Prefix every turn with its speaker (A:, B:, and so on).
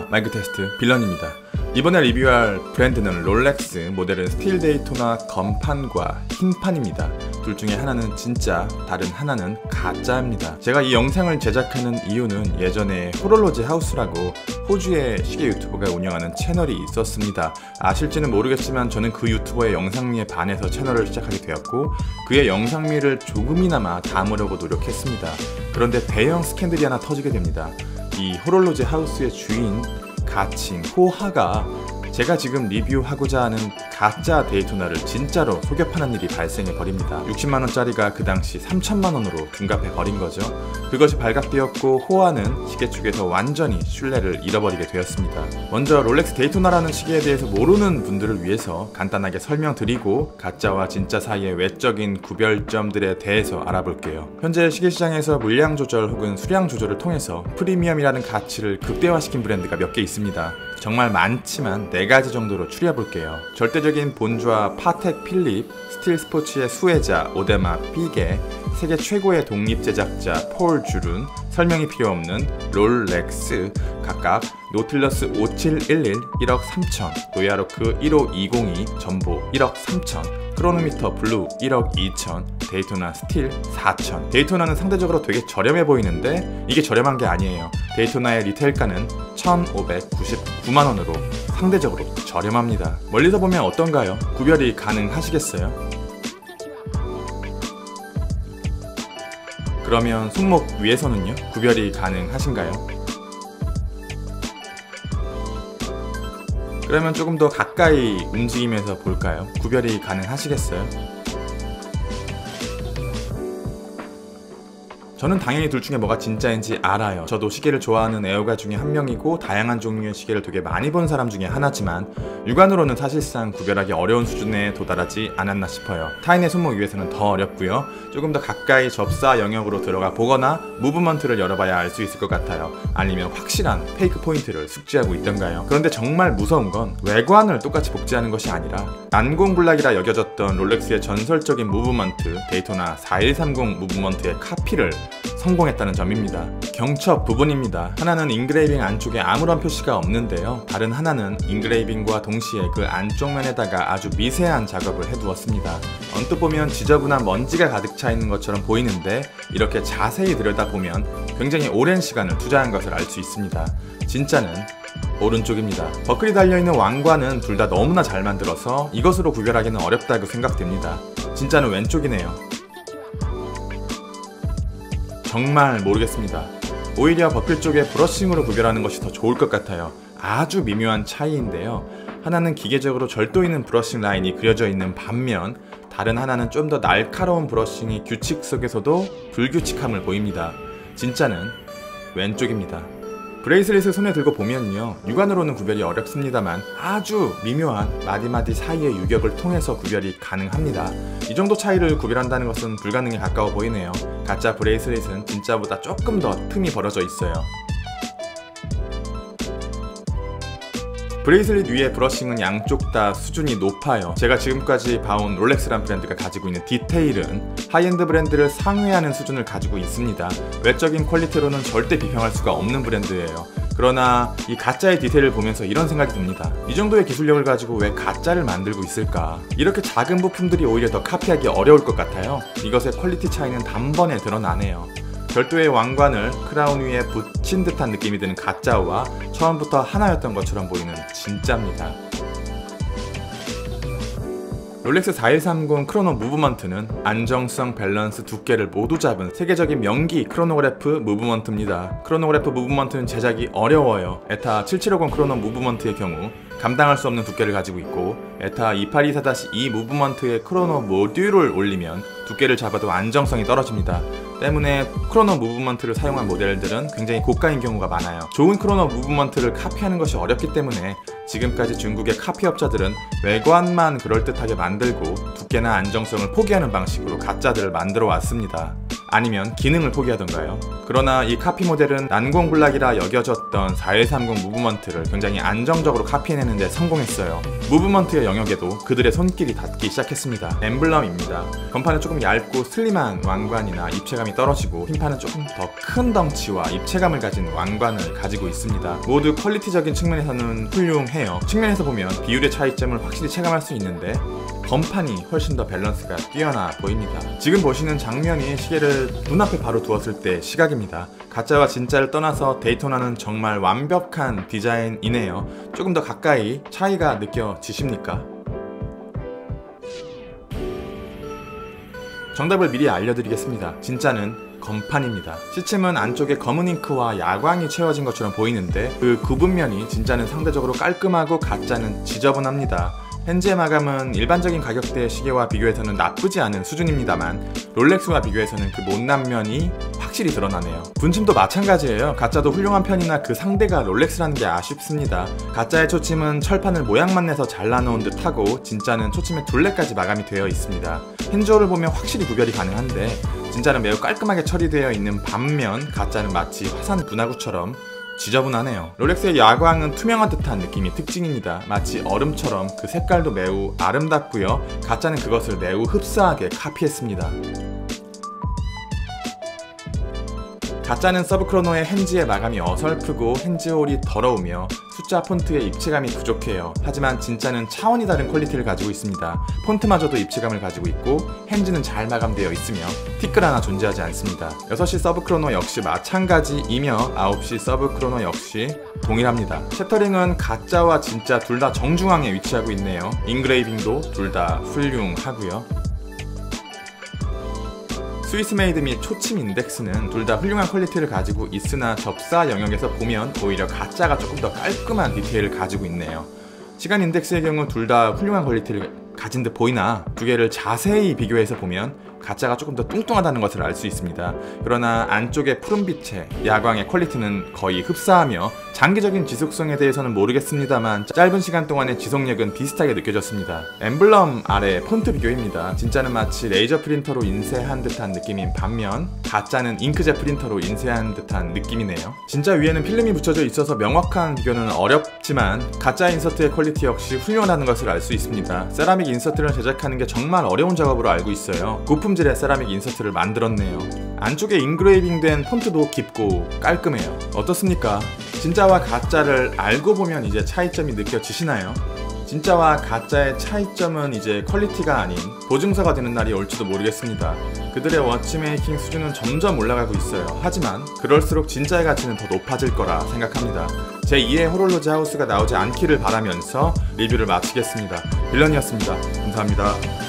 A: 마이크 테스트 빌런입니다. 이번에 리뷰할 브랜드는 롤렉스, 모델은 스틸 데이토나 검판과 흰판입니다. 둘 중에 하나는 진짜, 다른 하나는 가짜입니다. 제가 이 영상을 제작하는 이유는 예전에 호롤로지 하우스라고 호주의 시계 유튜버가 운영하는 채널이 있었습니다. 아실지는 모르겠지만 저는 그 유튜버의 영상미에 반해서 채널을 시작하게 되었고 그의 영상미를 조금이나마 담으려고 노력했습니다. 그런데 대형 스캔들이 하나 터지게 됩니다. 이 호롤로지 하우스의 주인 가칭 호하가 제가 지금 리뷰하고자 하는 가짜 데이토나를 진짜로 속여 파는 일이 발생해 버립니다. 60만원짜리가 그 당시 3천만원으로 둔갑해 버린 거죠. 그것이 발각되었고 호하는 시계 쪽에서 완전히 신뢰를 잃어버리게 되었습니다. 먼저 롤렉스 데이토나라는 시계에 대해서 모르는 분들을 위해서 간단하게 설명드리고 가짜와 진짜 사이의 외적인 구별점들에 대해서 알아볼게요. 현재 시계 시장에서 물량 조절 혹은 수량 조절을 통해서 프리미엄이라는 가치를 극대화시킨 브랜드가 몇 개 있습니다. 정말 많지만 4가지 정도로 추려볼게요. 절대적인 본주와 파텍 필립, 스틸 스포츠의 수혜자 오데마 삐게, 세계 최고의 독립 제작자 폴 주룬, 설명이 필요 없는 롤렉스, 각각 노틸러스 5711 1억 3천, 노야로크 15202 전보 1억 3천, 크로노미터 블루 1억 2천, 데이토나 스틸 4천. 데이토나는 상대적으로 되게 저렴해 보이는데 이게 저렴한 게 아니에요. 데이토나의 리테일가는 1,599만원으로 상대적으로 저렴합니다. 멀리서 보면 어떤가요? 구별이 가능하시겠어요? 그러면 손목 위에서는요? 구별이 가능하신가요? 그러면 조금 더 가까이 움직이면서 볼까요? 구별이 가능하시겠어요? 저는 당연히 둘 중에 뭐가 진짜인지 알아요. 저도 시계를 좋아하는 애호가 중에 한 명이고 다양한 종류의 시계를 되게 많이 본 사람 중에 하나지만 육안으로는 사실상 구별하기 어려운 수준에 도달하지 않았나 싶어요. 타인의 손목 위에서는 더 어렵고요. 조금 더 가까이 접사 영역으로 들어가 보거나 무브먼트를 열어봐야 알 수 있을 것 같아요. 아니면 확실한 페이크 포인트를 숙지하고 있던가요. 그런데 정말 무서운 건 외관을 똑같이 복제하는 것이 아니라 난공불락이라 여겨졌던 롤렉스의 전설적인 무브먼트 데이토나 4130 무브먼트의 카피를 성공했다는 점입니다. 경첩 부분입니다. 하나는 인그레이빙 안쪽에 아무런 표시가 없는데요. 다른 하나는 인그레이빙과 동시에 그 안쪽 면에다가 아주 미세한 작업을 해두었습니다. 언뜻 보면 지저분한 먼지가 가득 차 있는 것처럼 보이는데 이렇게 자세히 들여다보면 굉장히 오랜 시간을 투자한 것을 알 수 있습니다. 진짜는 오른쪽입니다. 버클이 달려있는 왕관은 둘 다 너무나 잘 만들어서 이것으로 구별하기는 어렵다고 생각됩니다. 진짜는 왼쪽이네요. 정말 모르겠습니다. 오히려 버클 쪽에 브러싱으로 구별하는 것이 더 좋을 것 같아요. 아주 미묘한 차이인데요. 하나는 기계적으로 절도 있는 브러싱 라인이 그려져 있는 반면 다른 하나는 좀 더 날카로운 브러싱이 규칙 속에서도 불규칙함을 보입니다. 진짜는 왼쪽입니다. 브레이슬릿을 손에 들고 보면요, 육안으로는 구별이 어렵습니다만 아주 미묘한 마디마디 사이의 유격을 통해서 구별이 가능합니다. 이 정도 차이를 구별한다는 것은 불가능에 가까워 보이네요. 가짜 브레이슬릿은 진짜보다 조금 더 틈이 벌어져 있어요. 브레이슬릿 위의 브러싱은 양쪽 다 수준이 높아요. 제가 지금까지 봐온 롤렉스란 브랜드가 가지고 있는 디테일은 하이엔드 브랜드를 상회하는 수준을 가지고 있습니다. 외적인 퀄리티로는 절대 비평할 수가 없는 브랜드예요. 그러나 이 가짜의 디테일을 보면서 이런 생각이 듭니다. 이 정도의 기술력을 가지고 왜 가짜를 만들고 있을까? 이렇게 작은 부품들이 오히려 더 카피하기 어려울 것 같아요. 이것의 퀄리티 차이는 단번에 드러나네요. 별도의 왕관을 크라운 위에 붙인 듯한 느낌이 드는 가짜와 처음부터 하나였던 것처럼 보이는 진짜입니다. 롤렉스 4130 크로노 무브먼트는 안정성, 밸런스, 두께를 모두 잡은 세계적인 명기 크로노그래프 무브먼트입니다. 크로노그래프 무브먼트는 제작이 어려워요. 에타 7750 크로노 무브먼트의 경우 감당할 수 없는 두께를 가지고 있고 에타 2824-2 무브먼트의 크로노 모듈을 올리면 두께를 잡아도 안정성이 떨어집니다. 때문에 크로노 무브먼트를 사용한 모델들은 굉장히 고가인 경우가 많아요. 좋은 크로노 무브먼트를 카피하는 것이 어렵기 때문에 지금까지 중국의 카피업자들은 외관만 그럴듯하게 만들고 두께나 안정성을 포기하는 방식으로 가짜들을 만들어 왔습니다. 아니면 기능을 포기하던가요? 그러나 이 카피 모델은 난공불락이라 여겨졌던 4130 무브먼트를 굉장히 안정적으로 카피해내는데 성공했어요. 무브먼트의 영역에도 그들의 손길이 닿기 시작했습니다. 엠블럼입니다. 건판은 조금 얇고 슬림한 왕관이나 입체감이 떨어지고 흰판은 조금 더 큰 덩치와 입체감을 가진 왕관을 가지고 있습니다. 모두 퀄리티적인 측면에서는 훌륭해요. 측면에서 보면 비율의 차이점을 확실히 체감할 수 있는데 건판이 훨씬 더 밸런스가 뛰어나 보입니다. 지금 보시는 장면이 시계를 눈앞에 바로 두었을 때 시각입니다. 가짜와 진짜를 떠나서 데이토나는 정말 완벽한 디자인이네요. 조금 더 가까이 차이가 느껴지십니까? 정답을 미리 알려드리겠습니다. 진짜는 건판입니다. 시침은 안쪽에 검은 잉크와 야광이 채워진 것처럼 보이는데 그 구분면이 진짜는 상대적으로 깔끔하고 가짜는 지저분합니다. 현재 마감은 일반적인 가격대의 시계와 비교해서는 나쁘지 않은 수준입니다만 롤렉스와 비교해서는 그 못난 면이 확실히 드러나네요. 분침도 마찬가지예요. 가짜도 훌륭한 편이나 그 상대가 롤렉스라는 게 아쉽습니다. 가짜의 초침은 철판을 모양만 내서 잘라놓은 듯하고 진짜는 초침의 둘레까지 마감이 되어 있습니다. 핸즈홀을 보면 확실히 구별이 가능한데 진짜는 매우 깔끔하게 처리되어 있는 반면 가짜는 마치 화산 분화구처럼 지저분하네요. 롤렉스의 야광은 투명한 듯한 느낌이 특징입니다. 마치 얼음처럼 그 색깔도 매우 아름답고요. 가짜는 그것을 매우 흡사하게 카피했습니다. 가짜는 서브크로노의 핸즈의 마감이 어설프고 핸즈홀이 더러우며 숫자 폰트의 입체감이 부족해요. 하지만 진짜는 차원이 다른 퀄리티를 가지고 있습니다. 폰트마저도 입체감을 가지고 있고 핸즈는 잘 마감되어 있으며 티끌 하나 존재하지 않습니다. 6시 서브크로노 역시 마찬가지이며 9시 서브크로노 역시 동일합니다. 셔터링은 가짜와 진짜 둘 다 정중앙에 위치하고 있네요. 인그레이빙도 둘 다 훌륭하고요. 스위스메이드 및 초침 인덱스는 둘 다 훌륭한 퀄리티를 가지고 있으나 접사 영역에서 보면 오히려 가짜가 조금 더 깔끔한 디테일을 가지고 있네요. 시간 인덱스의 경우 둘 다 훌륭한 퀄리티를 가진 듯 보이나 두 개를 자세히 비교해서 보면 가짜가 조금 더 뚱뚱하다는 것을 알 수 있습니다. 그러나 안쪽의 푸른빛의 야광의 퀄리티는 거의 흡사하며 장기적인 지속성에 대해서는 모르겠습니다만 짧은 시간 동안의 지속력은 비슷하게 느껴졌습니다. 엠블럼 아래 폰트 비교입니다. 진짜는 마치 레이저 프린터로 인쇄한 듯한 느낌인 반면 가짜는 잉크젯 프린터로 인쇄한 듯한 느낌이네요. 진짜 위에는 필름이 붙여져 있어서 명확한 비교는 어렵지만 가짜 인서트의 퀄리티 역시 훌륭하다는 것을 알 수 있습니다. 세라믹 인서트를 제작하는 게 정말 어려운 작업으로 알고 있어요. 고품질의 세라믹 인서트를 만들었네요. 안쪽에 인그레이빙된 폰트도 깊고 깔끔해요. 어떻습니까? 진짜와 가짜를 알고 보면 이제 차이점이 느껴지시나요? 진짜와 가짜의 차이점은 이제 퀄리티가 아닌 보증서가 되는 날이 올지도 모르겠습니다. 그들의 워치메이킹 수준은 점점 올라가고 있어요. 하지만 그럴수록 진짜의 가치는 더 높아질 거라 생각합니다. 제2의 호롤로지 하우스가 나오지 않기를 바라면서 리뷰를 마치겠습니다. 빌런이었습니다. 감사합니다.